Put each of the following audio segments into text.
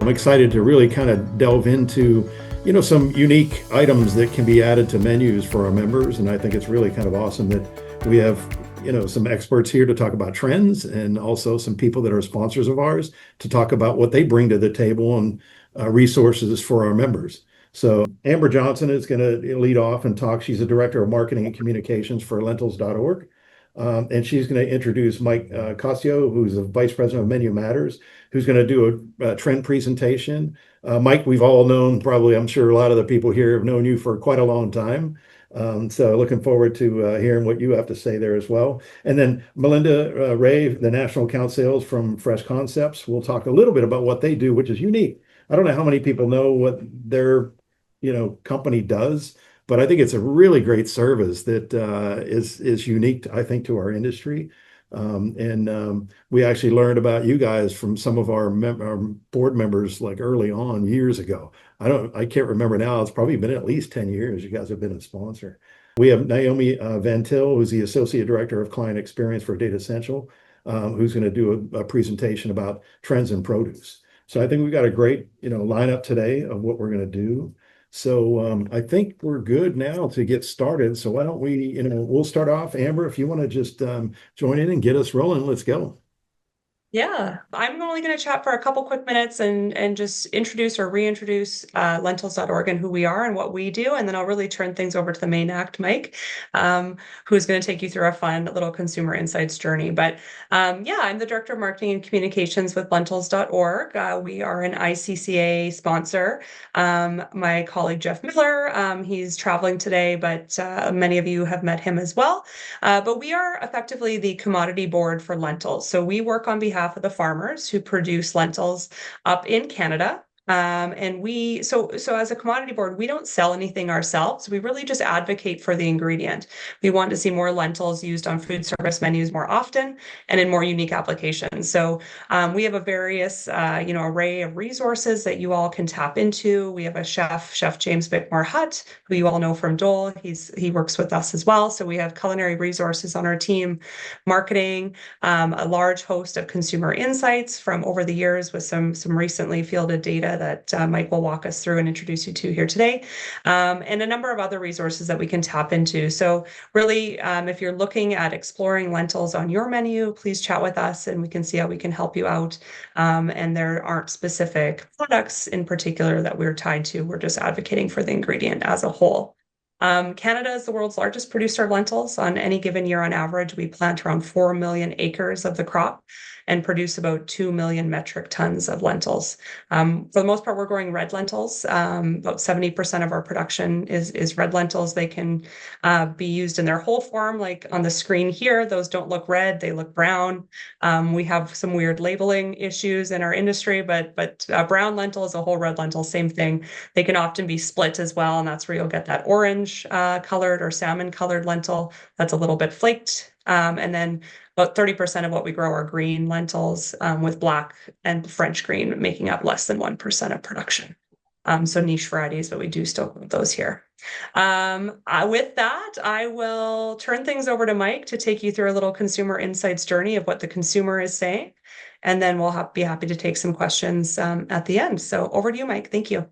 I'm excited to really kind of delve into, some unique items that can be added to menus for our members. And I think it's really kind of awesome that we have, some experts here to talk about trends, and also some people that are sponsors of ours to talk about what they bring to the table and resources for our members. So Amber Johnson is going to lead off and talk. She's the Director of Marketing and Communications for lentils.org. And she's going to introduce Mike Cossio, who's the Vice President of Menu Matters, who's going to do a trend presentation. Mike, we've all known, probably, I'm sure a lot of the people here have known you for quite a long time. So looking forward to hearing what you have to say there as well. And then Melinda Ray, the National Account Sales from Fresh Concepts, will talk a little bit about what they do, which is unique. I don't know how many people know what their company does, but I think it's a really great service that is unique, I think, to our industry. And we actually learned about you guys from some of our board members, like early on years ago. I can't remember now. It's probably been at least 10 years you guys have been a sponsor. We have Naomi Van Til, who's the Associate Director of Client Experience for Data Central, who's going to do a presentation about trends in produce. So I think we've got a great, lineup today of what we're going to do. So I think we're good now to get started. So why don't we, we'll start off. Amber, if you want to just join in and get us rolling, let's go. Yeah, I'm only going to chat for a couple quick minutes and just introduce or reintroduce lentils.org and who we are and what we do. And then I'll really turn things over to the main act, Mike, who's going to take you through a fun little consumer insights journey. But yeah, I'm the Director of Marketing and Communications with lentils.org. We are an ICCA sponsor. My colleague, Jeff Miller, he's traveling today, but many of you have met him as well. But we are effectively the commodity board for lentils. So we work on behalf of the farmers who produce lentils up in Canada. And so as a commodity board, we don't sell anything ourselves. We really just advocate for the ingredient. We want to see more lentils used on food service menus more often and in more unique applications. So we have a various, array of resources that you all can tap into. We have a Chef James Bickmore Hutt, who you all know from Dole. He works with us as well. So we have culinary resources on our team, marketing, a large host of consumer insights from over the years with some recently fielded data that Mike will walk us through and introduce you to here today, and a number of other resources that we can tap into. So really, if you're looking at exploring lentils on your menu, please chat with us and we can see how we can help you out. And there aren't specific products in particular that we're tied to. We're just advocating for the ingredient as a whole. Canada is the world's largest producer of lentils. On any given year, on average, we plant around 4 million acres of the crop and produce about 2 million metric tons of lentils. For the most part, we're growing red lentils. About 70% of our production is red lentils. They can be used in their whole form, like on the screen here. Those don't look red, they look brown. We have some weird labeling issues in our industry, but brown lentil is a whole red lentil, same thing. They can often be split as well, and that's where you'll get that orange colored or salmon colored lentil that's a little bit flaked. And then about 30% of what we grow are green lentils, with black and French green making up less than 1% of production. So niche varieties, but we do still grow those here. With that, I will turn things over to Mike to take you through a little consumer insights journey of what the consumer is saying. And then we'll be happy to take some questions at the end. So over to you, Mike. Thank you.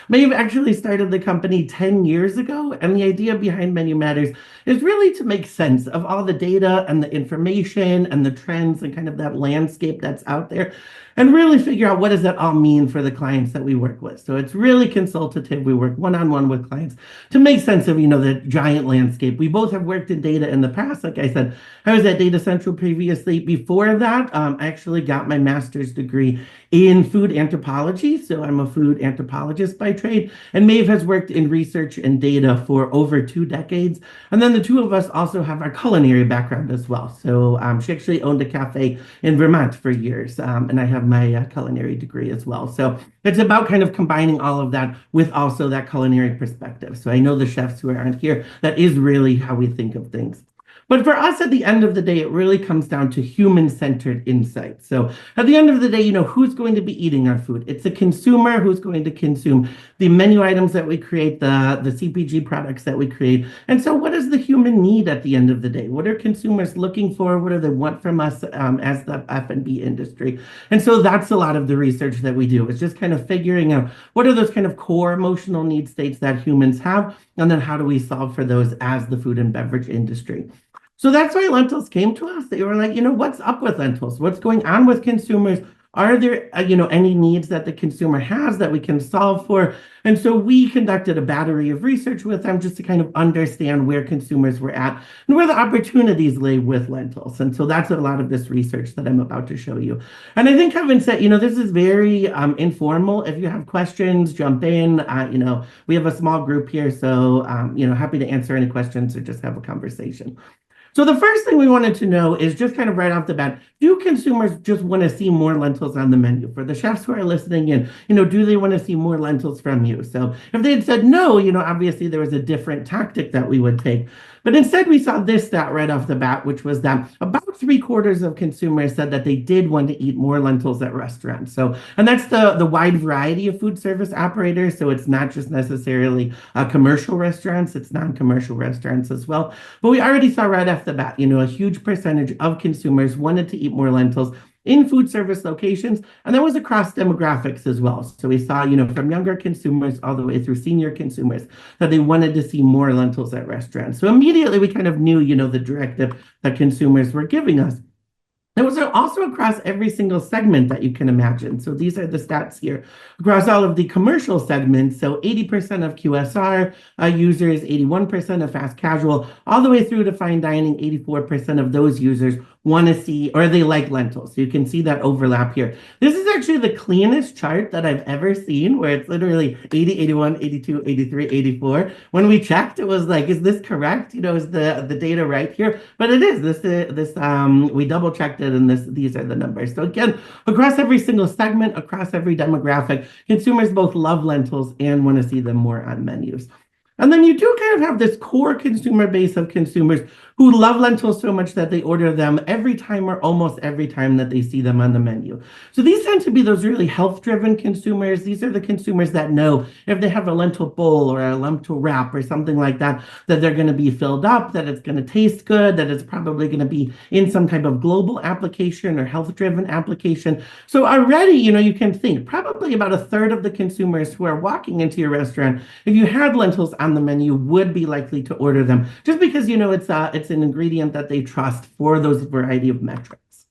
Maeve actually started the company 10 years ago, and the idea behind Menu Matters is really to make sense of all the data and the information and the trends and kind of that landscape that's out there, and really figure out what does that all mean for the clients that we work with. So it's really consultative. We work one-on-one with clients to make sense of, the giant landscape. We both have worked in data in the past. Like I said, I was at Data Central previously. Before that, I actually got my master's degree in food anthropology. So I'm a food anthropologist by trade. And Maeve has worked in research and data for over 2 decades. And then the two of us also have our culinary background as well. So she actually owned a cafe in Vermont for years. And I have my culinary degree as well. So it's about kind of combining all of that with also that culinary perspective. So I know the chefs who aren't here, that is really how we think of things. But for us, at the end of the day, it really comes down to human-centered insights. So at the end of the day, who's going to be eating our food? It's the consumer who's going to consume the menu items that we create, the CPG products that we create. And so what does the human need at the end of the day? What are consumers looking for? What do they want from us as the F&B industry? And so that's a lot of the research that we do. It's just kind of figuring out what are those kind of core emotional need states that humans have, and then how do we solve for those as the food and beverage industry? So that's why lentils came to us. They were like, what's up with lentils? What's going on with consumers? Are there, any needs that the consumer has that we can solve for? And so we conducted a battery of research with them just to kind of understand where consumers were at and where the opportunities lay with lentils. And so that's a lot of this research that I'm about to show you. And I think Kevin said, this is very informal. If you have questions, jump in. We have a small group here, so, happy to answer any questions or just have a conversation. So the first thing we wanted to know is just kind of right off the bat, do consumers just want to see more lentils on the menu? For the chefs who are listening in, do they want to see more lentils from you? So if they had said no, obviously there was a different tactic that we would take. But instead, we saw this stat right off the bat, which was that about 3/4 of consumers said that they did want to eat more lentils at restaurants. So, and that's the wide variety of food service operators. So it's not just necessarily commercial restaurants, it's non-commercial restaurants as well. But we already saw right off the bat, a huge percentage of consumers wanted to eat more lentils in food service locations, and that was across demographics as well. So we saw, from younger consumers all the way through senior consumers, that they wanted to see more lentils at restaurants. So immediately we kind of knew, the directive that consumers were giving us. It was also across every single segment that you can imagine. So these are the stats here across all of the commercial segments. So 80% of QSR users, 81% of fast casual, all the way through to fine dining, 84% of those users want to see, or they like lentils. So you can see that overlap here. This is actually the cleanest chart that I've ever seen, where it's literally 80, 81, 82, 83, 84. When we checked, it was like, is this correct? Is the data right here? But it is. We double checked it, and these are the numbers. So again, across every single segment, across every demographic, consumers both love lentils and want to see them more on menus. And then you do kind of have this core consumer base of consumers who love lentils so much that they order them every time or almost every time that they see them on the menu. So these tend to be those really health-driven consumers. These are the consumers that know if they have a lentil bowl or a lentil wrap or something like that, that they're going to be filled up, that it's going to taste good, that it's probably going to be in some type of global application or health-driven application. So already, you can think probably about 1/3 of the consumers who are walking into your restaurant, if you had lentils on the menu, would be likely to order them, just because, it's an ingredient that they trust for those variety of metrics.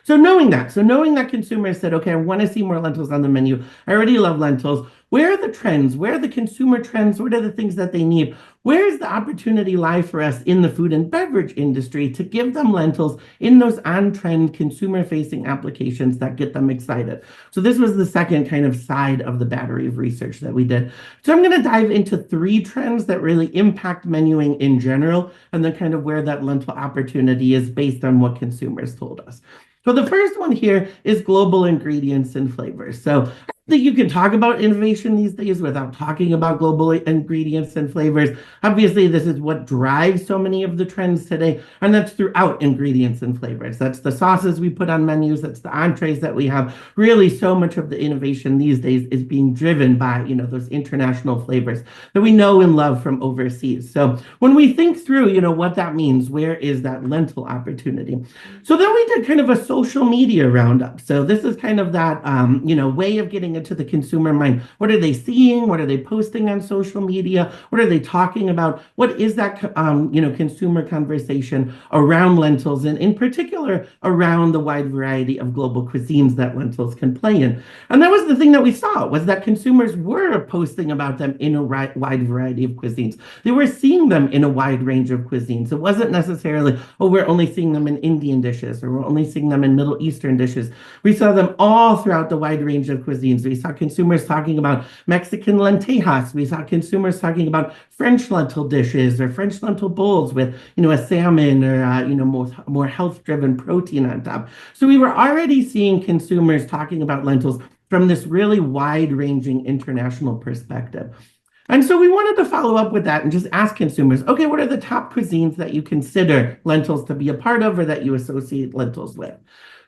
So knowing that consumers said, okay, I want to see more lentils on the menu. I already love lentils. Where are the trends? Where are the consumer trends? What are the things that they need? Where is the opportunity lie for us in the food and beverage industry to give them lentils in those on-trend consumer-facing applications that get them excited? So this was the second kind of side of the battery of research that we did. So I'm going to dive into 3 trends that really impact menuing in general, and then kind of where that lentil opportunity is based on what consumers told us. So the first one here is global ingredients and flavors. So I think you can talk about innovation these days without talking about global ingredients and flavors. Obviously, this is what drives so many of the trends today, and that's throughout ingredients and flavors. That's the sauces we put on menus, that's the entrees that we have. Really, so much of the innovation these days is being driven by, those international flavors that we know and love from overseas. So when we think through, what that means, where is that lentil opportunity? So then we did kind of a social media roundup. So this is kind of that, way of getting into the consumer mind. What are they seeing? What are they posting on social media? What are they talking about? What is that, consumer conversation around lentils, and in particular around the wide variety of global cuisines that lentils can play in? And that was the thing that we saw, was that consumers were posting about them in a wide variety of cuisines. They were seeing them in a wide range of cuisines. It wasn't necessarily, oh, we're only seeing them in Indian dishes, or we're only seeing them in Middle Eastern dishes. We saw them all throughout the wide range of cuisines. We saw consumers talking about Mexican lentejas. We saw consumers talking about French lentil dishes or French lentil bowls with, a salmon or, more health-driven protein on top. So we were already seeing consumers talking about lentils from this really wide-ranging international perspective. And so we wanted to follow up with that and just ask consumers, okay, what are the top cuisines that you consider lentils to be a part of or that you associate lentils with?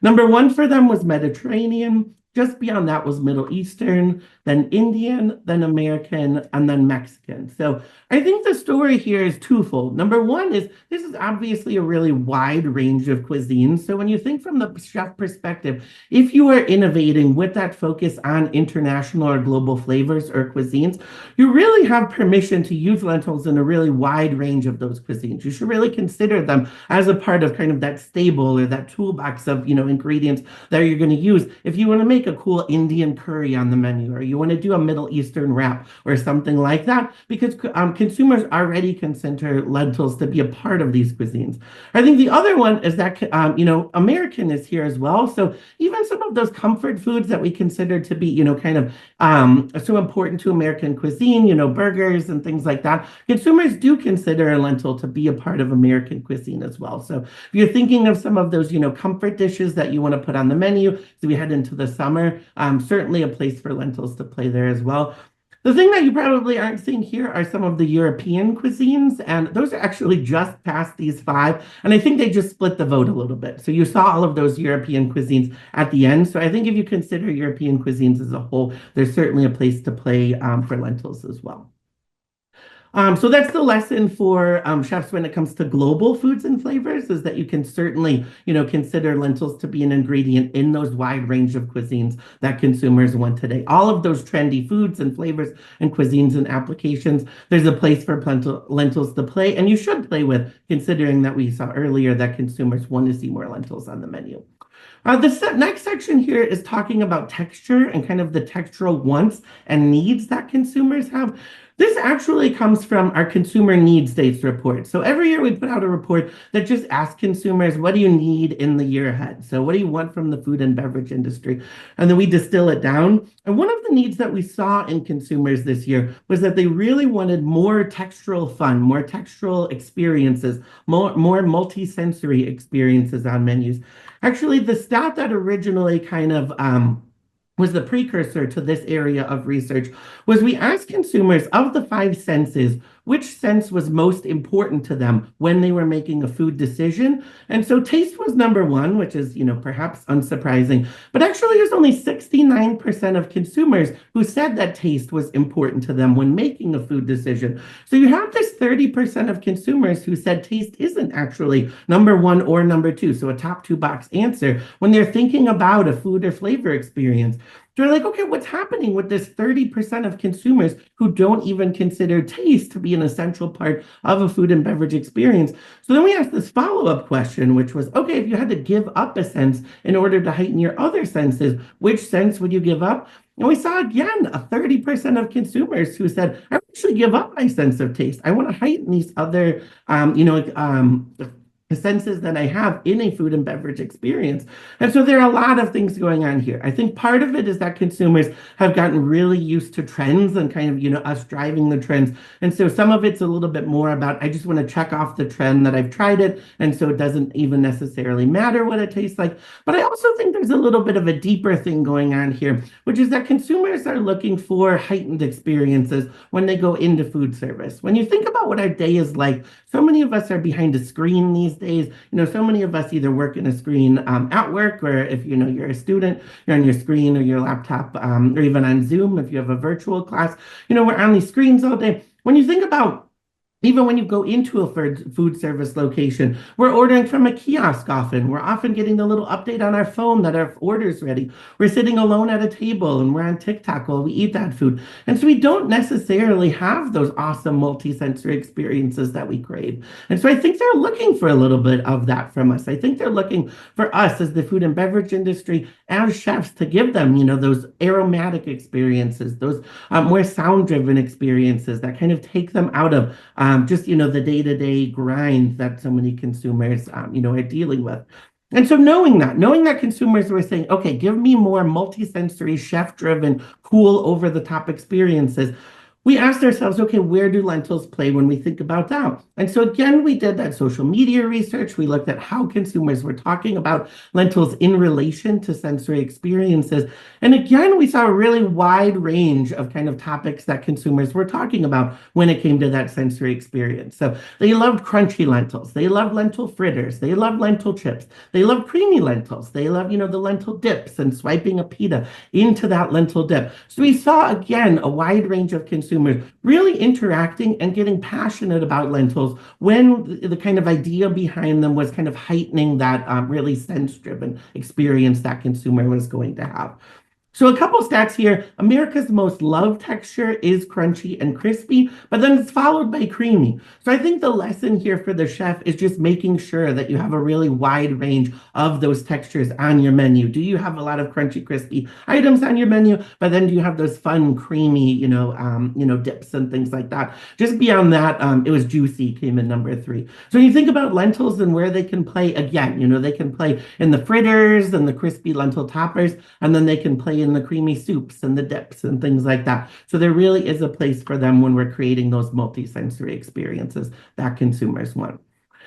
Number 1 for them was Mediterranean. Just beyond that was Middle Eastern, then Indian, then American, and then Mexican. So I think the story here is twofold. Number one is this is obviously a really wide range of cuisines. So when you think from the chef perspective, if you are innovating with that focus on international or global flavors or cuisines, you really have permission to use lentils in a really wide range of those cuisines. You should really consider them as a part of kind of that stable or that toolbox of, ingredients that you're going to use. If you want to make a cool Indian curry on the menu, or you want to do a Middle Eastern wrap or something like that, because consumers already consider lentils to be a part of these cuisines. I think the other one is that, American is here as well. So even some of those comfort foods that we consider to be, kind of so important to American cuisine, burgers and things like that, consumers do consider a lentil to be a part of American cuisine as well. So if you're thinking of some of those, comfort dishes that you want to put on the menu as we head into the summer, certainly a place for lentils to play there as well. The thing that you probably aren't seeing here are some of the European cuisines, and those are actually just past these five. And I think they just split the vote a little bit. So you saw all of those European cuisines at the end. So I think if you consider European cuisines as a whole, there's certainly a place to play for lentils as well. So that's the lesson for chefs when it comes to global foods and flavors, is that you can certainly, consider lentils to be an ingredient in those wide range of cuisines that consumers want today. All of those trendy foods and flavors and cuisines and applications, there's a place for lentils to play, and you should play with, considering that we saw earlier that consumers want to see more lentils on the menu. The next section here is talking about texture and kind of the textural wants and needs that consumers have. This actually comes from our consumer needs states report. So every year we put out a report that just asks consumers, what do you need in the year ahead? So what do you want from the food and beverage industry? And then we distill it down. And one of the needs that we saw in consumers this year was that they really wanted more textural fun, more textural experiences, more multi-sensory experiences on menus. Actually, the stat that originally kind of was the precursor to this area of research was we asked consumers, of the five senses, which sense was most important to them when they were making a food decision. And so taste was number one, which is, perhaps unsurprising, but actually there's only 69% of consumers who said that taste was important to them when making a food decision. So you have this 30% of consumers who said taste isn't actually number one or number two, so a top two box answer when they're thinking about a food or flavor experience. So we're like, okay, what's happening with this 30% of consumers who don't even consider taste to be an essential part of a food and beverage experience? So then we asked this follow-up question, which was, okay, if you had to give up a sense in order to heighten your other senses, which sense would you give up? And we saw again a 30% of consumers who said, I actually give up my sense of taste. I want to heighten these other, the senses that I have in a food and beverage experience. And so there are a lot of things going on here. I think part of it is that consumers have gotten really used to trends and kind of, us driving the trends. And so some of it's a little bit more about, I just want to check off the trend that I've tried it. And so it doesn't even necessarily matter what it tastes like. But I also think there's a little bit of a deeper thing going on here, which is that consumers are looking for heightened experiences when they go into food service. When you think about what our day is like, so many of us are behind a screen these days. So many of us either work in a screen at work, or if you're a student, you're on your screen or your laptop, or even on Zoom if you have a virtual class. We're on these screens all day. When you think about even when you go into a food service location, we're ordering from a kiosk often. We're often getting the little update on our phone that our order's ready. We're sitting alone at a table and we're on TikTok while we eat that food. And so we don't necessarily have those awesome multi-sensory experiences that we crave. And so I think they're looking for a little bit of that from us. I think they're looking for us as the food and beverage industry, as chefs, to give them, those aromatic experiences, those more sound-driven experiences that kind of take them out of just, the day-to-day grind that so many consumers, are dealing with. And so knowing that consumers were saying, okay, give me more multi-sensory, chef-driven, cool, over-the-top experiences, we asked ourselves, okay, where do lentils play when we think about that? And so again, we did that social media research. We looked at how consumers were talking about lentils in relation to sensory experiences. And again, we saw a really wide range of kind of topics that consumers were talking about when it came to that sensory experience. So they loved crunchy lentils. They loved lentil fritters. They loved lentil chips. They loved creamy lentils. They loved, the lentil dips and swiping a pita into that lentil dip. So we saw, again, a wide range of consumers really interacting and getting passionate about lentils when the kind of idea behind them was kind of heightening that really sense-driven experience that consumer was going to have. So a couple stats here. America's most loved texture is crunchy and crispy, but then it's followed by creamy. So I think the lesson here for the chef is just making sure that you have a really wide range of those textures on your menu. Do you have a lot of crunchy, crispy items on your menu? But then do you have those fun, creamy, dips and things like that? Just beyond that, it was juicy, came in number 3. So when you think about lentils and where they can play, again, they can play in the fritters and the crispy lentil toppers, and then they can play in the creamy soups and the dips and things like that. So there really is a place for them when we're creating those multi-sensory experiences that consumers want.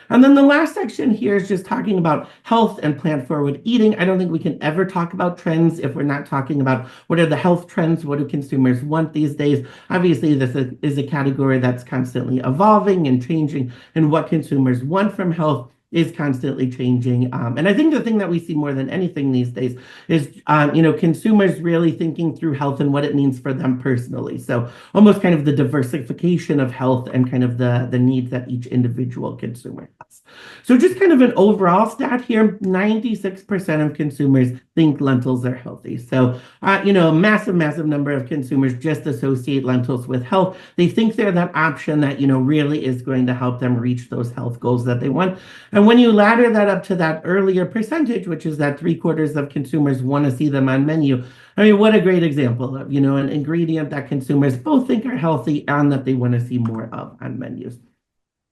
And then the last section here is just talking about health and plant-forward eating. I don't think we can ever talk about trends if we're not talking about what are the health trends, what do consumers want these days. Obviously, this is a category that's constantly evolving and changing, and what consumers want from health is constantly changing. And I think the thing that we see more than anything these days is, consumers really thinking through health and what it means for them personally. So almost kind of the diversification of health and kind of the needs that each individual consumer has. So just kind of an overall stat here, 96% of consumers think lentils are healthy. So, a massive, massive number of consumers just associate lentils with health. They think they're that option that, really is going to help them reach those health goals that they want. And when you ladder that up to that earlier percentage, which is that 3/4 of consumers want to see them on menu, I mean, what a great example of, an ingredient that consumers both think are healthy and that they want to see more of on menus.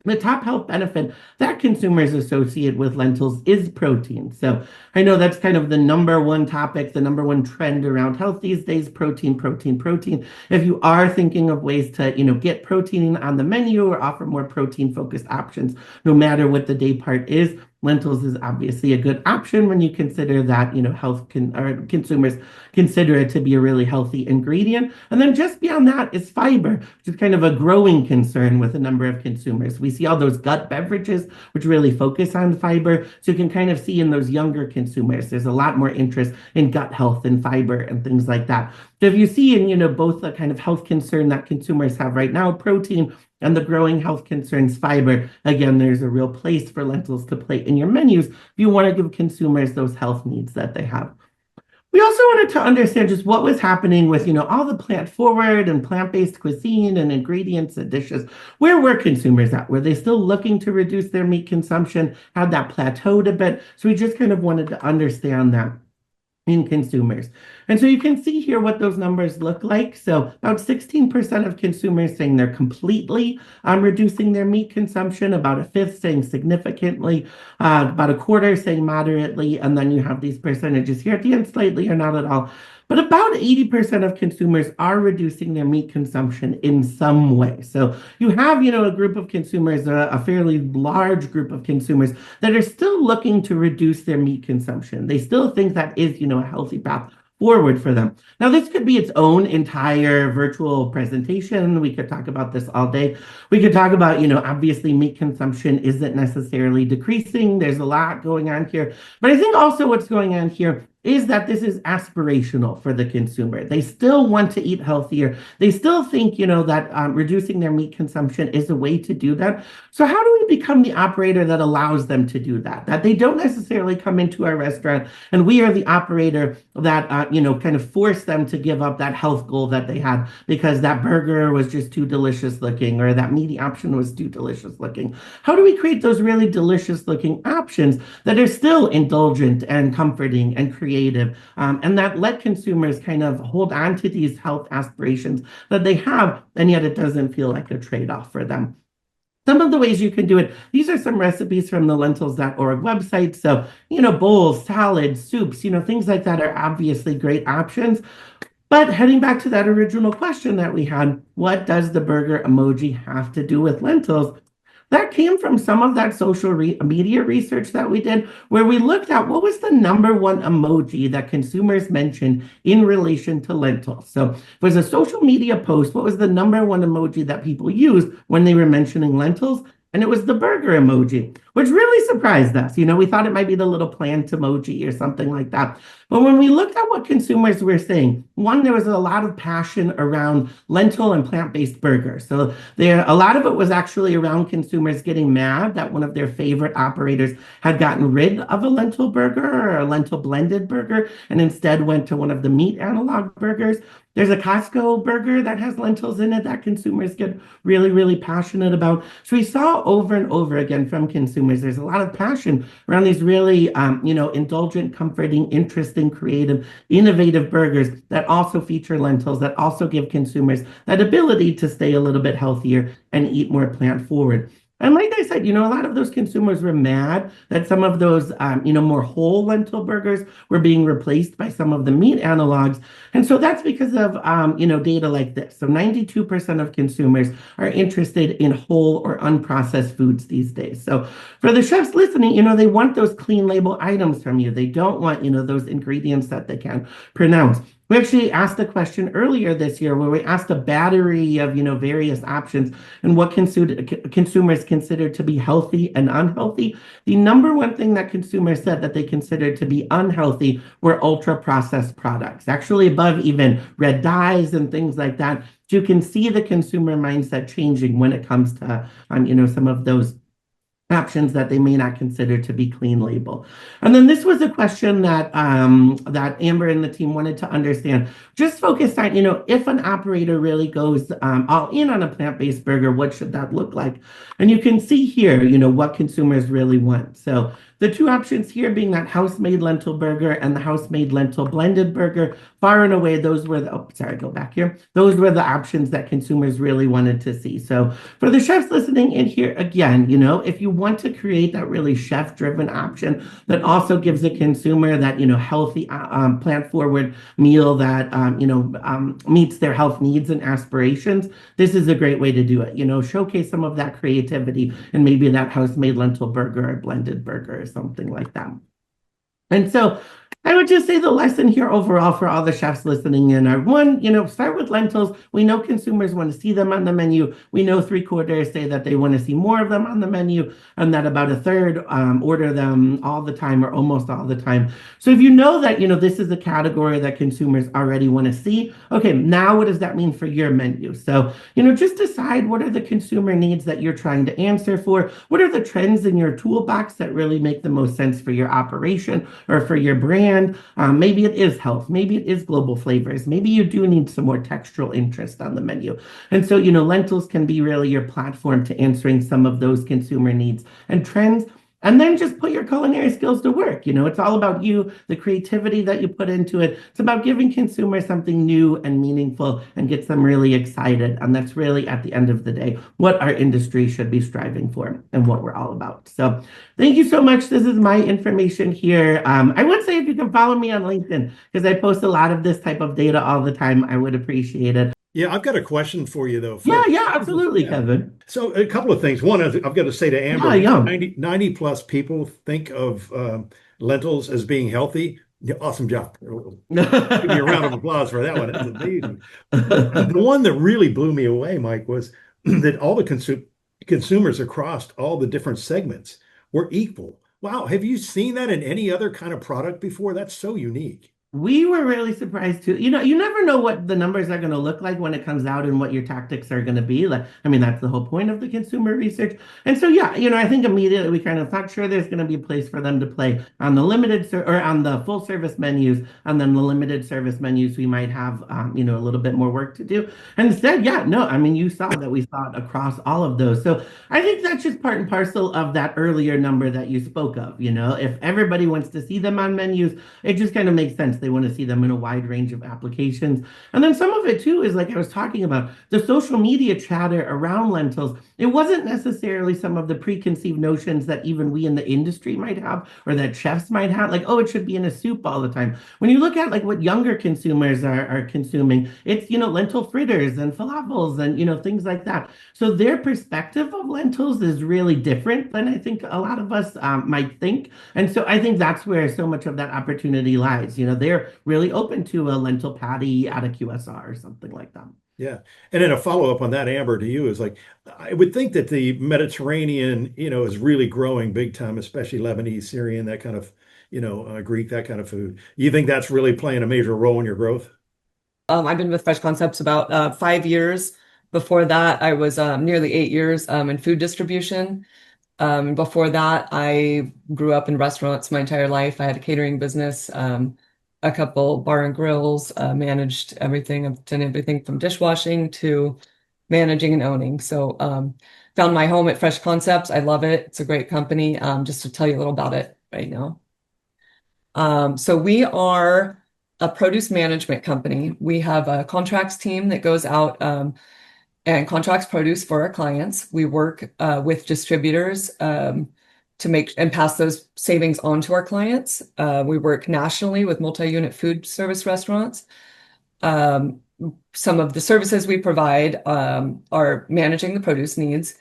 The top health benefit that consumers associate with lentils is protein. So I know that's kind of the number one topic, the number one trend around health these days, protein, protein, protein. If you are thinking of ways to, get protein on the menu or offer more protein-focused options, no matter what the day part is, lentils is obviously a good option when you consider that, consumers consider it to be a really healthy ingredient. And then just beyond that is fiber, which is kind of a growing concern with a number of consumers. We see all those gut beverages, which really focus on fiber. So you can kind of see in those younger consumers, there's a lot more interest in gut health and fiber and things like that. So if you see in, both the kind of health concern that consumers have right now, protein, and the growing health concerns, fiber, again, there's a real place for lentils to play in your menus if you want to give consumers those health needs that they have. We also wanted to understand just what was happening with, all the plant-forward and plant-based cuisine and ingredients and dishes. Where were consumers at? Were they still looking to reduce their meat consumption? Had that plateaued a bit? So we just kind of wanted to understand that in consumers. And so you can see here what those numbers look like. So about 16% of consumers saying they're completely reducing their meat consumption, about a fifth saying significantly, about a quarter saying moderately, and then you have these percentages here at the end, slightly or not at all. But about 80% of consumers are reducing their meat consumption in some way. So you have, a group of consumers, a fairly large group of consumers that are still looking to reduce their meat consumption. They still think that is, a healthy path forward for them. Now, this could be its own entire virtual presentation. We could talk about this all day. We could talk about, obviously meat consumption isn't necessarily decreasing. There's a lot going on here. But I think also what's going on here is that this is aspirational for the consumer. They still want to eat healthier. They still think, that reducing their meat consumption is a way to do that. So how do we become the operator that allows them to do that? That they don't necessarily come into our restaurant and we are the operator that, kind of force them to give up that health goal that they had because that burger was just too delicious looking or that meaty option was too delicious looking. How do we create those really delicious looking options that are still indulgent and comforting and creative, and that let consumers kind of hold on to these health aspirations that they have, and yet it doesn't feel like a trade-off for them? Some of the ways you can do it, these are some recipes from the lentils.org website. So, bowls, salads, soups, things like that are obviously great options. But heading back to that original question that we had, what does the burger emoji have to do with lentils? That came from some of that social media research that we did, where we looked at what was the number one emoji that consumers mentioned in relation to lentils. So if it was a social media post, what was the number one emoji that people used when they were mentioning lentils? And it was the burger emoji, which really surprised us. We thought it might be the little plant emoji or something like that. But when we looked at what consumers were saying, one, there was a lot of passion around lentil and plant-based burgers. So a lot of it was actually around consumers getting mad that one of their favorite operators had gotten rid of a lentil burger or a lentil blended burger and instead went to one of the meat analog burgers. There's a Costco burger that has lentils in it that consumers get really, really passionate about. So we saw over and over again from consumers, there's a lot of passion around these really, indulgent, comforting, interesting, creative, innovative burgers that also feature lentils, that also give consumers that ability to stay a little bit healthier and eat more plant forward. And like I said, a lot of those consumers were mad that some of those, more whole lentil burgers were being replaced by some of the meat analogs. And so that's because of, data like this. So 92% of consumers are interested in whole or unprocessed foods these days. So for the chefs listening, they want those clean label items from you. They don't want, those ingredients that they can't pronounce. We actually asked a question earlier this year where we asked a battery of, various options and what consumers consider to be healthy and unhealthy. The number one thing that consumers said that they considered to be unhealthy were ultra-processed products, actually above even red dyes and things like that. So you can see the consumer mindset changing when it comes to, some of those options that they may not consider to be clean label. And then this was a question that that Amber and the team wanted to understand, just focused on, if an operator really goes all in on a plant-based burger, what should that look like? And you can see here, what consumers really want. So the two options here being that house-made lentil burger and the house-made lentil blended burger, far and away, those were the, go back here. Those were the options that consumers really wanted to see. So for the chefs listening in here, again, if you want to create that really chef-driven option that also gives the consumer that, healthy, plant-forward meal that, meets their health needs and aspirations, this is a great way to do it. Showcase some of that creativity and maybe that house-made lentil burger or blended burger, something like that. And so I would just say the lesson here overall for all the chefs listening in are, one, start with lentils. We know consumers want to see them on the menu. We know 3/4 say that they want to see more of them on the menu, and that about a third order them all the time or almost all the time. So if you know that, this is a category that consumers already want to see, okay, now what does that mean for your menu? So, just decide what are the consumer needs that you're trying to answer for? What are the trends in your toolbox that really make the most sense for your operation or for your brand? Maybe it is health, maybe it is global flavors, maybe you do need some more textural interest on the menu. And so, lentils can be really your platform to answering some of those consumer needs and trends. And then just put your culinary skills to work. It's all about you, the creativity that you put into it. It's about giving consumers something new and meaningful and gets them really excited. And that's really, at the end of the day, what our industry should be striving for and what we're all about. So thank you so much. This is my information here. I would say if you can follow me on LinkedIn, because I post a lot of this type of data all the time, I would appreciate it. Yeah, I've got a question for you, though. Yeah, absolutely, Kevin. So a couple of things. One, I've got to say to Amber, 90 plus people think of lentils as being healthy. Yeah, awesome job. Give me a round of applause for that one. That's amazing. But the one that really blew me away, Mike, was that all the consumers across all the different segments were equal. Wow. Have you seen that in any other kind of product before? That's so unique. We were really surprised too. You never know what the numbers are going to look like when it comes out and what your tactics are going to be. That's the whole point of the consumer research. And so, yeah, I think immediately we kind of thought, sure, there's going to be a place for them to play on the or on the full service menus, and then the limited service menus, we might have, a little bit more work to do. And instead, yeah, no, you saw that we saw it across all of those. So I think that's just part and parcel of that earlier number that you spoke of. If everybody wants to see them on menus, it just kind of makes sense They want to see them in a wide range of applications. And then some of it too is like I was talking about the social media chatter around lentils. It wasn't necessarily some of the preconceived notions that even we in the industry might have or that chefs might have, like, oh, it should be in a soup all the time. When you look at like what younger consumers are consuming, it's, lentil fritters and falafels and, things like that. So their perspective of lentils is really different than I think a lot of us might think. And so I think that's where so much of that opportunity lies. They're really open to a lentil patty at a QSR or something like that. Yeah. And then a follow-up on that, Amber, to you is like, I would think that the Mediterranean, is really growing big time, especially Lebanese, Syrian, that kind of, Greek, that kind of food. You think that's really playing a major role in your growth? I've been with Fresh Concepts about 5 years. Before that, I was nearly 8 years in food distribution. Before that, I grew up in restaurants my entire life. I had a catering business, a couple bar and grills, managed everything. I've done everything from dishwashing to managing and owning. So found my home at Fresh Concepts. I love it. It's a great company. Just to tell you a little about it right now. So we are a produce management company. We have a contracts team that goes out and contracts produce for our clients. We work with distributors to make and pass those savings on to our clients. We work nationally with multi-unit food service restaurants. Some of the services we provide are managing the produce needs.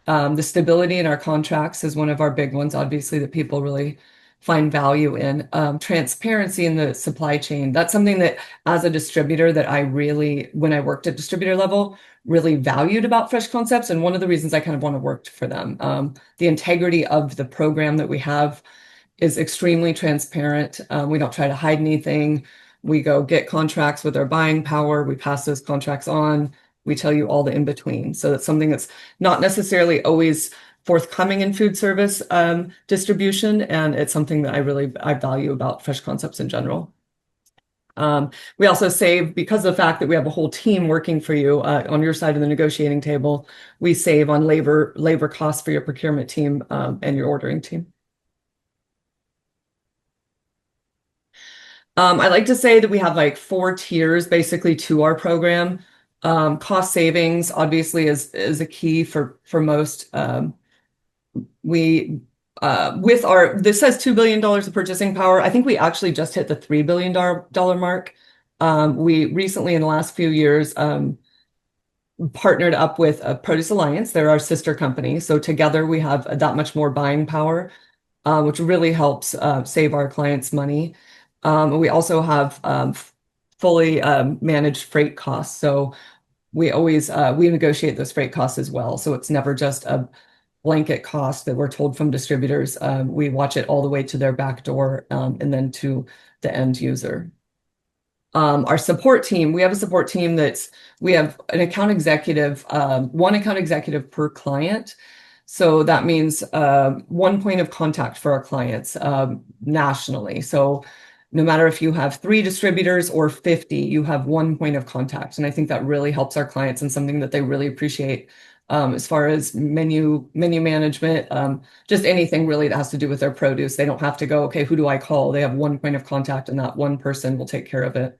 The stability in our contracts is one of our big ones, obviously, that people really find value in. Transparency in the supply chain. That's something that as a distributor that I really, when I worked at distributor level, really valued about Fresh Concepts. And one of the reasons I kind of want to work for them. The integrity of the program that we have is extremely transparent. We don't try to hide anything. We go get contracts with our buying power. We pass those contracts on. We tell you all the in between. So that's something that's not necessarily always forthcoming in food service distribution, and it's something that I value about Fresh Concepts in general. We also save, because of the fact that we have a whole team working for you on your side of the negotiating table. We save on labor costs for your procurement team and your ordering team. I like to say that we have like 4 tiers basically to our program. Cost savings obviously is a key for most. This says $2 billion of purchasing power. I think we actually just hit the $3 billion mark. We recently, in the last few years, partnered up with a Produce Alliance. They're our sister company. So together we have that much more buying power, which really helps save our clients money. We also have fully managed freight costs. So we always we negotiate those freight costs as well. So it's never just a blanket cost that we're told from distributors. We watch it all the way to their back door and then to the end user. Our support team, we have a support team we have an account executive, one account executive per client. So that means one point of contact for our clients nationally. So no matter if you have 3 distributors or 50, you have one point of contact. And I think that really helps our clients and something that they really appreciate as far as menu management, just anything really that has to do with their produce. They don't have to go, okay, who do I call? They have one point of contact and that one person will take care of it.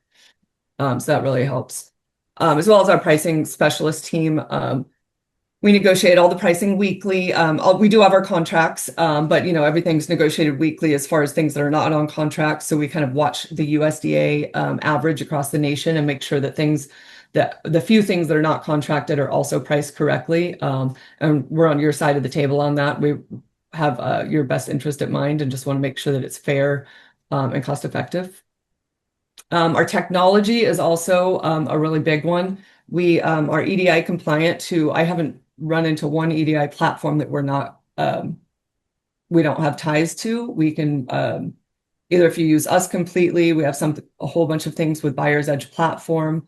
So that really helps. As well as our pricing specialist team. We negotiate all the pricing weekly. We do have our contracts, but everything's negotiated weekly as far as things that are not on contracts. So we kind of watch the USDA average across the nation and make sure that the few things that are not contracted are also priced correctly. And we're on your side of the table on that. We have your best interest at mind and just want to make sure that it's fair and cost effective. Our technology is also a really big one. We are EDI compliant I haven't run into one EDI platform that we don't have ties to. We can either, if you use us completely, we have a whole bunch of things with Buyer's Edge platform.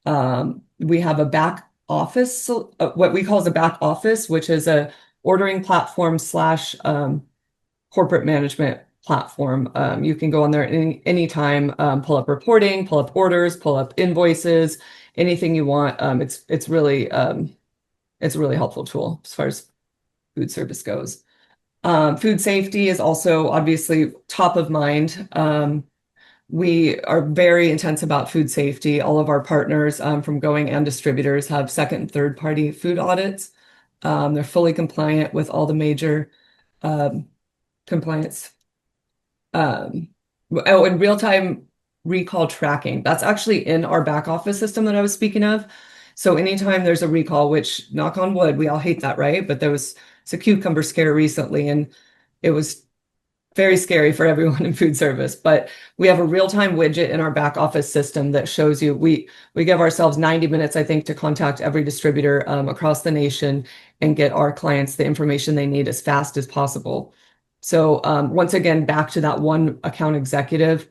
We have a back office, what we call as a back office, which is a ordering platform / corporate management platform. You can go on there anytime, pull up reporting, pull up orders, pull up invoices, anything you want. It's really a really helpful tool as far as food service goes. Food safety is also obviously top of mind. We are very intense about food safety. All of our partners from Going and distributors have second and third party food audits. They're fully compliant with all the major compliance. And real-time recall tracking. That's actually in our back office system that I was speaking of. So anytime there's a recall, which knock on wood, we all hate that, right? But there was a cucumber scare recently, and it was very scary for everyone in food service. But we have a real-time widget in our back office system that shows you, we give ourselves 90 minutes, I think, to contact every distributor across the nation and get our clients the information they need as fast as possible. So once again, back to that one account executive,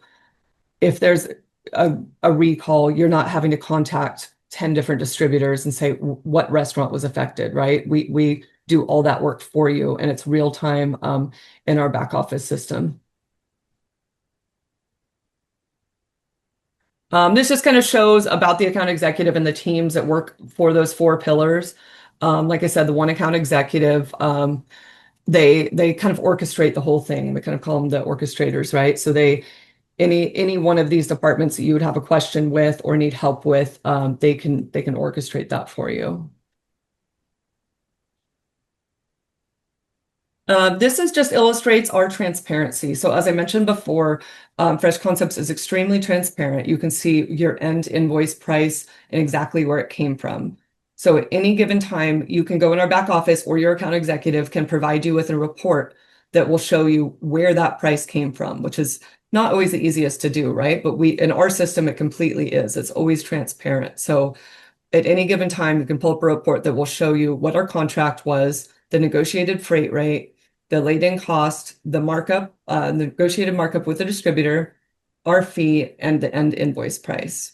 if there's a recall, you're not having to contact 10 different distributors and say what restaurant was affected, right? We do all that work for you, and it's real time in our back office system. This just kind of shows about the account executive and the teams that work for those 4 pillars. Like I said, the one account executive, they kind of orchestrate the whole thing. We kind of call them the orchestrators, right? So any one of these departments that you would have a question with or need help with, they can orchestrate that for you. This just illustrates our transparency. So as I mentioned before, Fresh Concepts is extremely transparent. You can see your end invoice price and exactly where it came from. So at any given time, you can go in our back office, or your account executive can provide you with a report that will show you where that price came from, which is not always the easiest to do, right? But in our system, it completely is. It's always transparent. So at any given time, you can pull up a report that will show you what our contract was, the negotiated freight rate, the laid-in cost, the markup, negotiated markup with the distributor, our fee, and the end invoice price.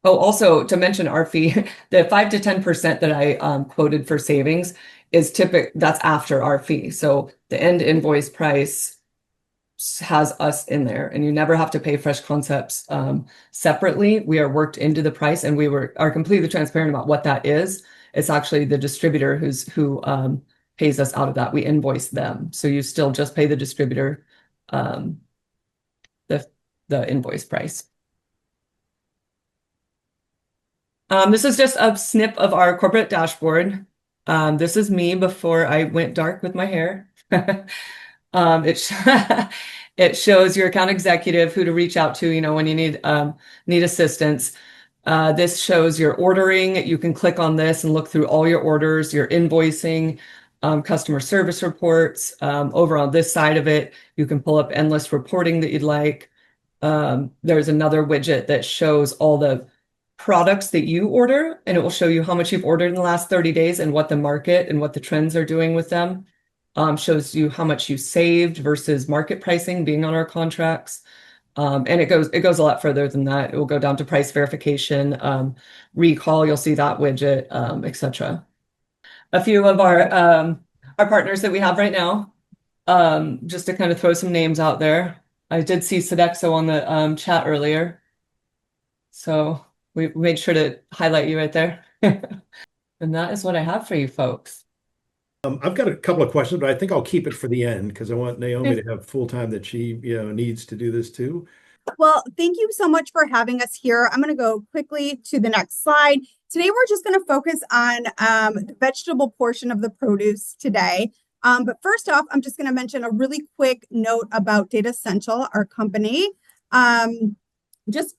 Oh, also to mention our fee, the 5 to 10% that I quoted for savings is that's after our fee. So the end invoice price has us in there, and you never have to pay Fresh Concepts separately. We are worked into the price, and we are completely transparent about what that is. It's actually the distributor who pays us out of that. We invoice them, so you still just pay the distributor the invoice price. This is just a snip of our corporate dashboard. This is me before I went dark with my hair. It shows your account executive who to reach out to, when you need assistance. This shows your ordering. You can click on this and look through all your orders, your invoicing, customer service reports. Over on this side of it, you can pull up endless reporting that you'd like. There's another widget that shows all the products that you order, and it will show you how much you've ordered in the last 30 days and what the market and what the trends are doing with them. Shows you how much you saved versus market pricing being on our contracts. And it goes a lot further than that. It will go down to price verification, recall, you'll see that widget, etc. A few of our partners that we have right now, just to kind of throw some names out there. I did see Sodexo on the chat earlier, so we made sure to highlight you right there. And that is what I have for you folks. I've got a couple of questions, but I think I'll keep it for the end because I want Naomi to have full time that she, needs to do this too. Well, thank you so much for having us here. I'm going to go quickly to the next slide. Today, we're just going to focus on the vegetable portion of the produce today. But first off, I'm just going to mention a really quick note about Data Central, our company. Just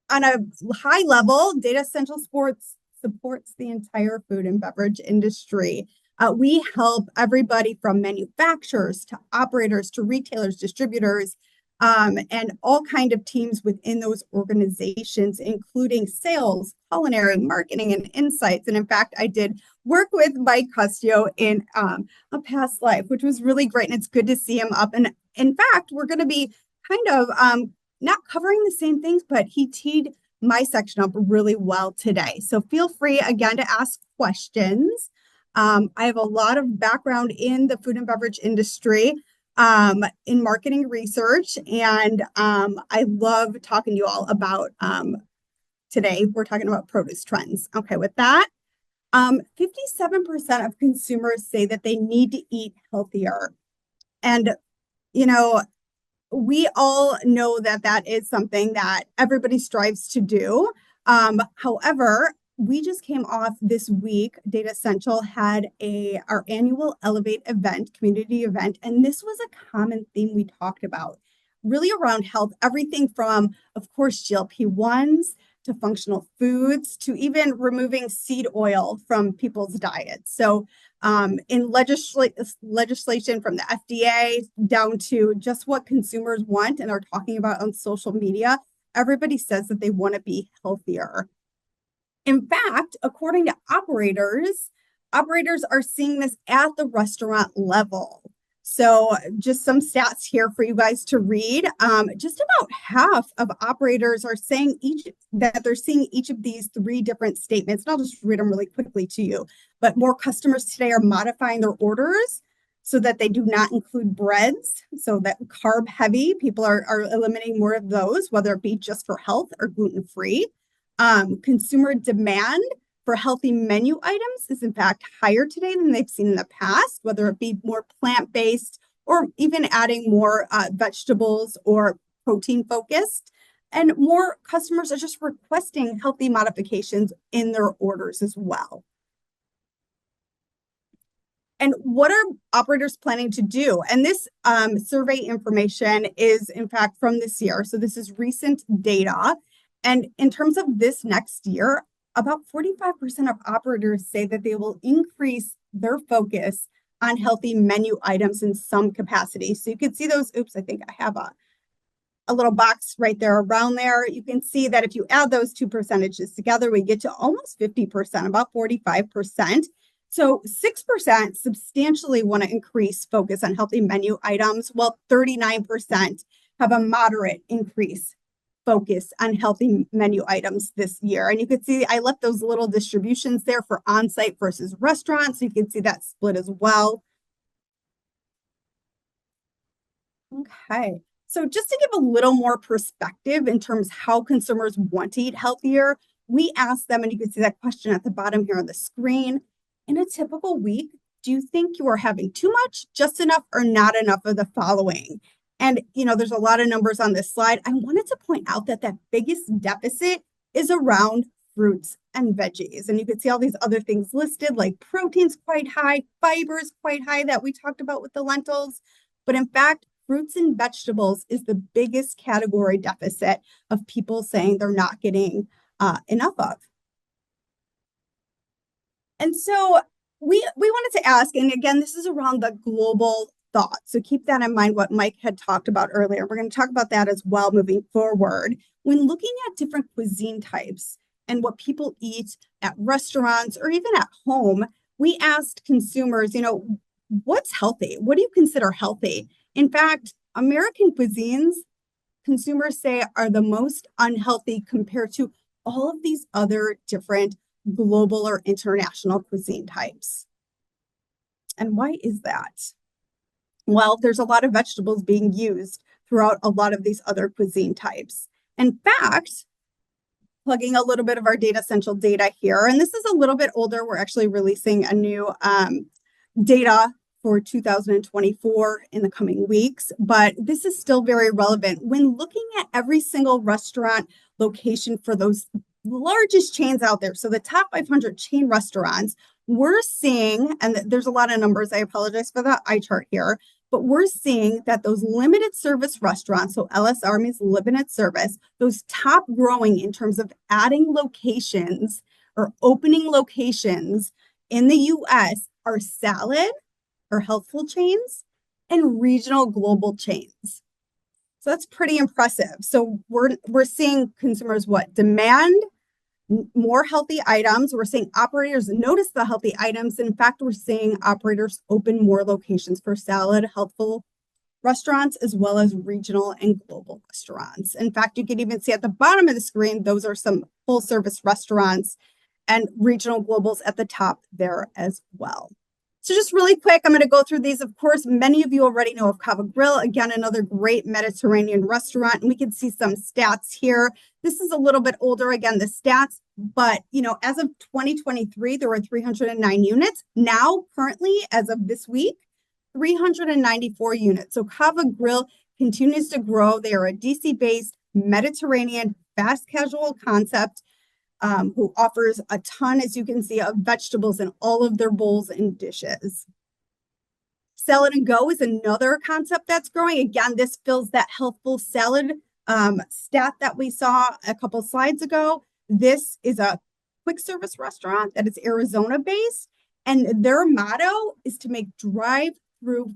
on a high level, Data Central supports the entire food and beverage industry. We help everybody from manufacturers to operators to retailers, distributors, and all kind of teams within those organizations, including sales, culinary, marketing, and insights. And in fact, I did work with Mike Custio in a past life, which was really great. And it's good to see him up. And in fact, we're going to be kind of not covering the same things, but he teed my section up really well today. So feel free again to ask questions. I have a lot of background in the food and beverage industry, in marketing research, and I love talking to you all about today. We're talking about produce trends. Okay, with that, 57% of consumers say that they need to eat healthier. And, we all know that that is something that everybody strives to do. However, we just came off this week. Data Central had our annual Elevate event, community event, and this was a common theme we talked about, really around health, everything from, of course, GLP-1s to functional foods to even removing seed oil from people's diets. So in legislation from the FDA down to just what consumers want and are talking about on social media, everybody says that they want to be healthier. In fact, according to operators are seeing this at the restaurant level. So just some stats here for you guys to read. Just about half of operators are saying that they're seeing each of these three different statements. And I'll just read them really quickly to you. But more customers today are modifying their orders so that they do not include breads. So that carb heavy, people are eliminating more of those, whether it be just for health or gluten-free. Consumer demand for healthy menu items is in fact higher today than they've seen in the past, whether it be more plant-based or even adding more vegetables or protein focused. And more customers are just requesting healthy modifications in their orders as well. And what are operators planning to do? And this survey information is in fact from this year. So this is recent data. And in terms of this next year, about 45% of operators say that they will increase their focus on healthy menu items in some capacity. So you can see those, oops, I think I have a little box right there around there. You can see that if you add those two percentages together, we get to almost 50%, about 45%. So 6% substantially want to increase focus on healthy menu items, while 39% have a moderate increase focus on healthy menu items this year. And you can see I left those little distributions there for on-site versus restaurants. So you can see that split as well. Okay. So just to give a little more perspective in terms of how consumers want to eat healthier, we asked them, and you can see that question at the bottom here on the screen. In a typical week, do you think you are having too much, just enough, or not enough of the following? And, there's a lot of numbers on this slide. I wanted to point out that biggest deficit is around fruits and veggies. And you can see all these other things listed, like protein's quite high, fiber's quite high that we talked about with the lentils. But in fact, fruits and vegetables is the biggest category deficit of people saying they're not getting enough of. And so we wanted to ask, and again, this is around the global thought. So keep that in mind, what Mike had talked about earlier. We're going to talk about that as well moving forward. When looking at different cuisine types and what people eat at restaurants or even at home, we asked consumers, what's healthy? What do you consider healthy? In fact, American cuisines, consumers say, are the most unhealthy compared to all of these other different global or international cuisine types. And why is that? Well, there's a lot of vegetables being used throughout a lot of these other cuisine types. In fact, plugging a little bit of our Data Central data here, and this is a little bit older. We're actually releasing a new data for 2024 in the coming weeks, but this is still very relevant. When looking at every single restaurant location for those largest chains out there, so the top 500 chain restaurants, we're seeing, and there's a lot of numbers, I apologize for the eye chart here, but we're seeing that those limited service restaurants, so LSR means limited service, those top growing in terms of adding locations or opening locations in the US are salad or healthful chains and regional global chains. So that's pretty impressive. So we're seeing consumers demand more healthy items. We're seeing operators notice the healthy items. In fact, we're seeing operators open more locations for salad, healthful restaurants, as well as regional and global restaurants. In fact, you can even see at the bottom of the screen, those are some full service restaurants and regional globals at the top there as well. So just really quick, I'm going to go through these. Of course, many of you already know of Cava Grill. Again, another great Mediterranean restaurant. And we can see some stats here. This is a little bit older, again, the stats. But, as of 2023, there were 309 units. Now, currently, as of this week, 394 units. So Cava Grill continues to grow. They are a DC-based Mediterranean fast casual concept who offers a ton, as you can see, of vegetables in all of their bowls and dishes. Salad and Go is another concept that's growing. Again, this fills that healthful salad stat that we saw a couple slides ago. This is a quick service restaurant that is Arizona based, and their motto is to make drive-through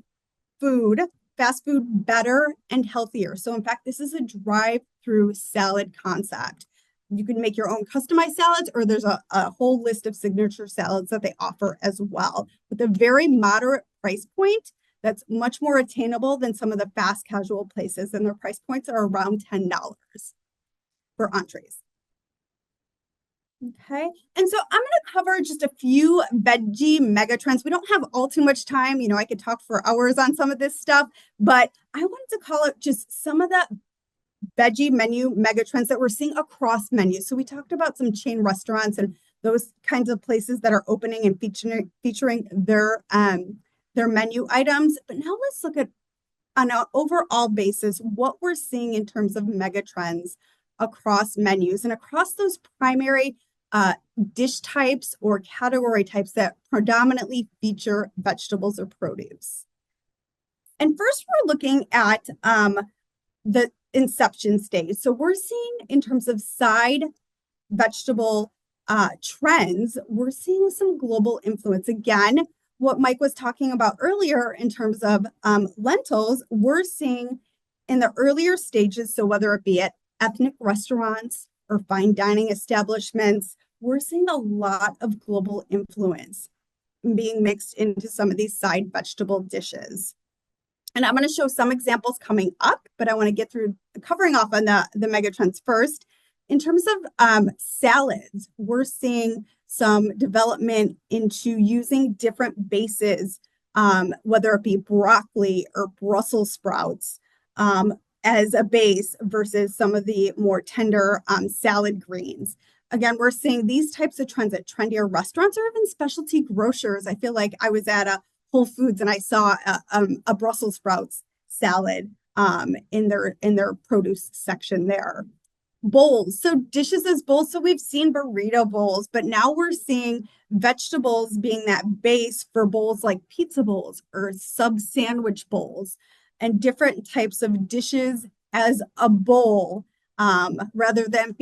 food, fast food, better and healthier. So in fact, this is a drive-through salad concept. You can make your own customized salads, or there's a whole list of signature salads that they offer as well, with a very moderate price point that's much more attainable than some of the fast casual places, and their price points are around $10 for entrees. Okay, and so I'm going to cover just a few veggie mega trends. We don't have all too much time. You know, I could talk for hours on some of this stuff, but I wanted to call it just some of the veggie menu mega trends that we're seeing across menus. So we talked about some chain restaurants and those kinds of places that are opening and featuring their menu items. But now let's look at, on an overall basis, what we're seeing in terms of mega trends across menus and across those primary dish types or category types that predominantly feature vegetables or produce. And first, we're looking at the inception stage. So we're seeing, in terms of side vegetable trends, we're seeing some global influence. Again, what Mike was talking about earlier in terms of lentils, we're seeing in the earlier stages, so whether it be at ethnic restaurants or fine dining establishments, we're seeing a lot of global influence being mixed into some of these side vegetable dishes. And I'm going to show some examples coming up, but I want to get through covering off on the megatrends first. In terms of salads, we're seeing some development into using different bases, whether it be broccoli or Brussels sprouts, as a base versus some of the more tender salad greens. Again, we're seeing these types of trends at trendier restaurants or even specialty grocers. I feel like I was at a Whole Foods and I saw a Brussels sprouts salad in their produce section there. Bowls, so dishes as bowls. So we've seen burrito bowls, but now we're seeing vegetables being that base for bowls like pizza bowls or sub sandwich bowls, and different types of dishes as a bowl, rather than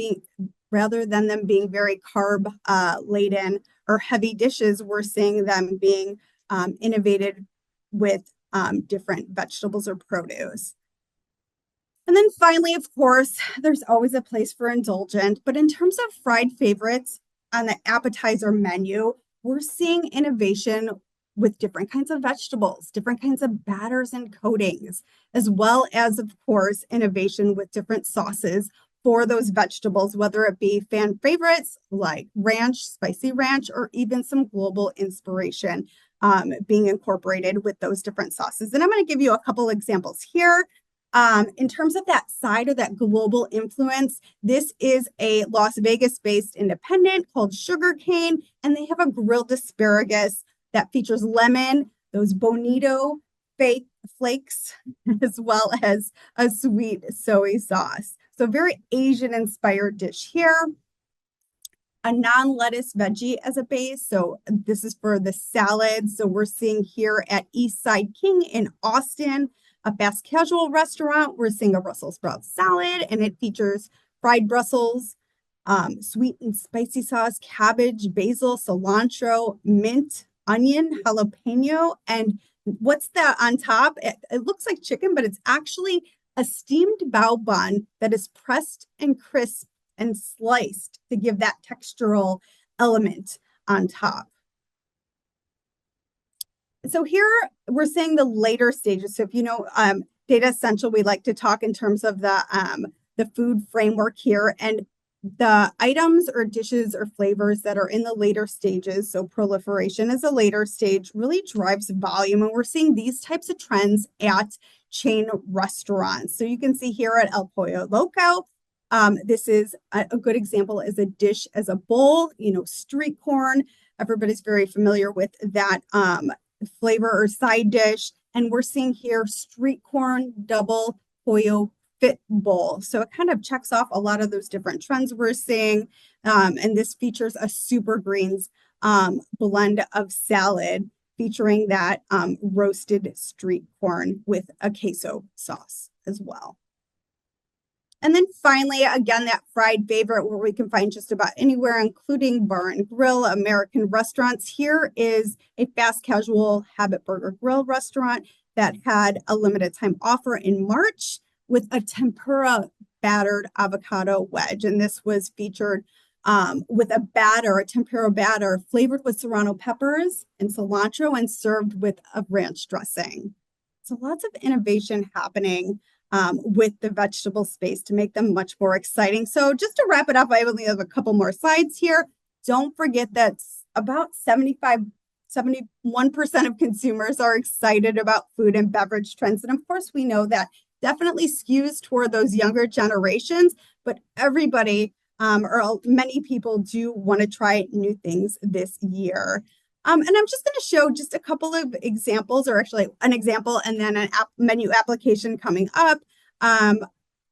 them being very carb laden or heavy dishes. We're seeing them being innovated with different vegetables or produce. And then finally, of course, there's always a place for indulgent, but in terms of fried favorites on the appetizer menu, we're seeing innovation with different kinds of vegetables, different kinds of batters and coatings, as well as, of course, innovation with different sauces for those vegetables, whether it be fan favorites like ranch, spicy ranch, or even some global inspiration being incorporated with those different sauces. And I'm going to give you a couple examples here. In terms of that side or that global influence, this is a Las Vegas-based independent called Sugarcane, and they have a grilled asparagus that features lemon, those bonito fake flakes, as well as a sweet soy sauce. So very Asian-inspired dish here. A non-lettuce veggie as a base. So this is for the salad. So we're seeing here at Eastside King in Austin, a fast casual restaurant, we're seeing a Brussels sprout salad, and it features fried Brussels, sweet and spicy sauce, cabbage, basil, cilantro, mint, onion, jalapeno, and what's that on top? It looks like chicken, but it's actually a steamed bao bun that is pressed and crisp and sliced to give that textural element on top. So here we're seeing the later stages. So if you know Data Essential, we like to talk in terms of the food framework here, and the items or dishes or flavors that are in the later stages. So proliferation is a later stage, really drives volume, and we're seeing these types of trends at chain restaurants. So you can see here at El Pollo Loco, this is a good example as a dish as a bowl. You know, street corn. Everybody's very familiar with that flavor or side dish, and we're seeing here street corn double Pollo Fit Bowl. So it kind of checks off a lot of those different trends we're seeing. And this features a super greens blend of salad featuring that roasted street corn with a queso sauce as well. And then finally, again, that fried favorite where we can find just about anywhere, including bar and grill, American restaurants. Here is a fast casual Habit Burger Grill restaurant that had a limited time offer in March with a tempura battered avocado wedge. And this was featured with a tempura batter flavored with serrano peppers and cilantro and served with a ranch dressing. So lots of innovation happening with the vegetable space to make them much more exciting. So just to wrap it up, I only have a couple more slides here. Don't forget that about 71% of consumers are excited about food and beverage trends. And of course, we know that definitely skews toward those younger generations, but everybody or many people do want to try new things this year. And I'm just going to show just a couple of examples, or actually an example and then an menu application coming up.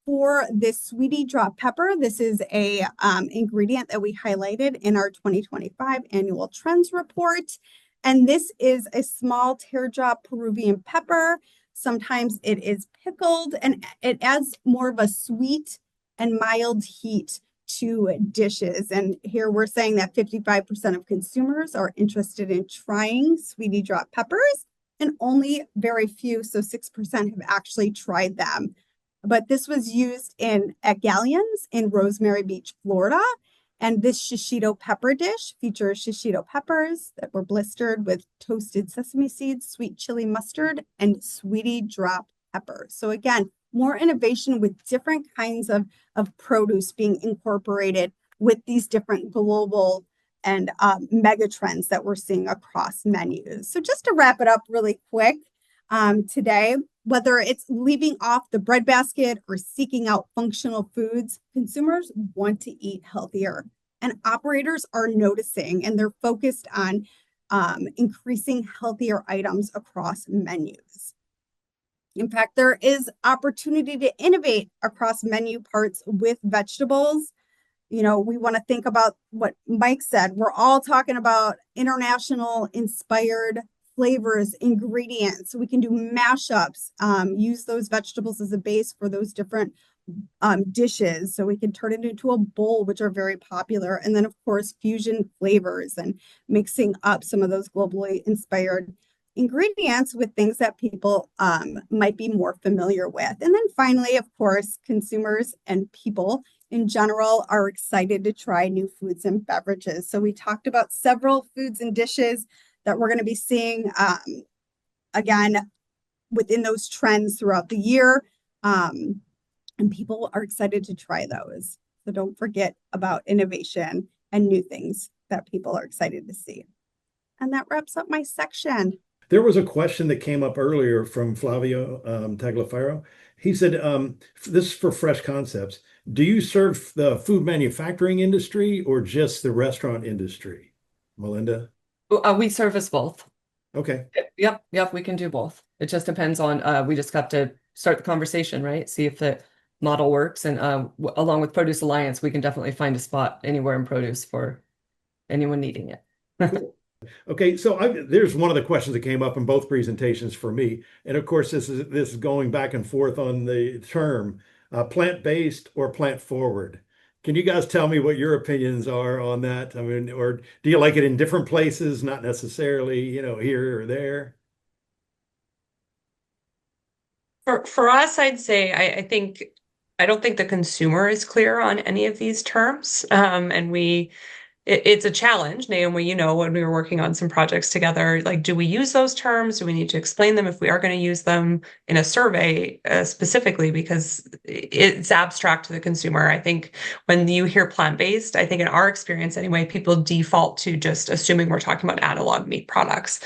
For this Sweetie Drop Pepper, this is a ingredient that we highlighted in our 2025 annual trends report. And this is a small teardrop Peruvian pepper. Sometimes it is pickled and it adds more of a sweet and mild heat to dishes. And here we're saying that 55% of consumers are interested in trying Sweetie Drop peppers, and only very few, so 6% have actually tried them. But this was used at Galleon's in Rosemary Beach, Florida. And this shishito pepper dish features shishito peppers that were blistered with toasted sesame seeds, sweet chili mustard, and Sweetie Drop peppers. So again, more innovation with different kinds of produce being incorporated with these different global and mega trends that we're seeing across menus. So just to wrap it up really quick today, whether it's leaving off the breadbasket or seeking out functional foods, consumers want to eat healthier. And operators are noticing, and they're focused on increasing healthier items across menus. In fact, there is opportunity to innovate across menu parts with vegetables. You know, we want to think about what Mike said. We're all talking about international inspired flavors, ingredients. We can do mashups, use those vegetables as a base for those different dishes. So we can turn it into a bowl, which are very popular. And then, of course, fusion flavors and mixing up some of those globally inspired ingredients with things that people might be more familiar with. And then finally, of course, consumers and people in general are excited to try new foods and beverages. So we talked about several foods and dishes that we're going to be seeing again within those trends throughout the year. And people are excited to try those. So don't forget about innovation and new things that people are excited to see. And that wraps up my section. There was a question that came up earlier from Flavio Tagliaferro. He said, this is for Fresh Concepts. Do you serve the food manufacturing industry or just the restaurant industry? Melinda? We service both. Okay. Yep, we can do both. It just depends on, we just have to start the conversation, right? See if the model works. And along with Produce Alliance, we can definitely find a spot anywhere in produce for anyone needing it. Cool. Okay, so there's one of the questions that came up in both presentations for me, and of course this is going back and forth on the term plant-based or plant-forward. Can you guys tell me what your opinions are on that? I mean, or do you like it in different places, not necessarily, you know, here or there? For us, I'd say I don't think the consumer is clear on any of these terms, and it's a challenge, Naomi, you know, when we were working on some projects together, like, do we use those terms? Do we need to explain them if we are going to use them in a survey specifically, because it's abstract to the consumer? I think when you hear plant-based, I think in our experience anyway, people default to just assuming we're talking about analog meat products.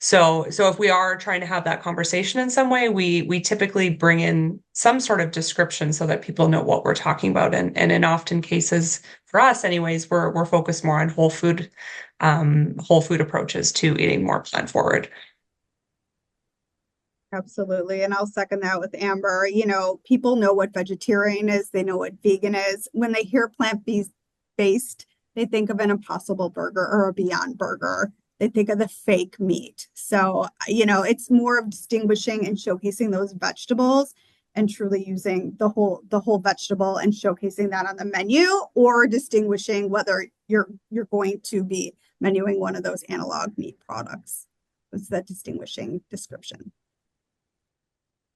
So if we are trying to have that conversation in some way, we typically bring in some sort of description so that people know what we're talking about. And in often cases, for us anyways, we're focused more on whole food approaches to eating more plant forward. Absolutely. And I'll second that with Amber. You know, people know what vegetarian is, they know what vegan is. When they hear plant-based, they think of an Impossible Burger or a Beyond Burger. They think of the fake meat. So, you know, it's more of distinguishing and showcasing those vegetables and truly using the whole vegetable and showcasing that on the menu, or distinguishing whether you're going to be menuing one of those analog meat products. It's that distinguishing description.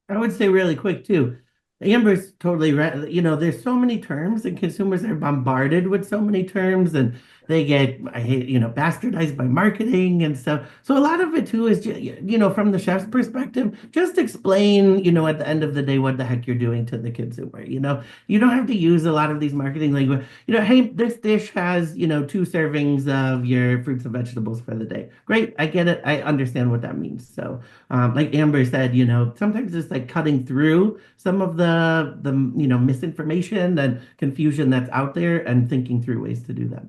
I would say really quick too. Amber's totally right. You know, there's so many terms and consumers are bombarded with so many terms and they get, bastardized by marketing and stuff. So a lot of it too is, from the chef's perspective, just explain, at the end of the day, what the heck you're doing to the consumer. You don't have to use a lot of these marketing language. Hey, this dish has, 2 servings of your fruits and vegetables for the day. Great. I get it. I understand what that means. So like Amber said, sometimes it's like cutting through some of the misinformation and confusion that's out there and thinking through ways to do that.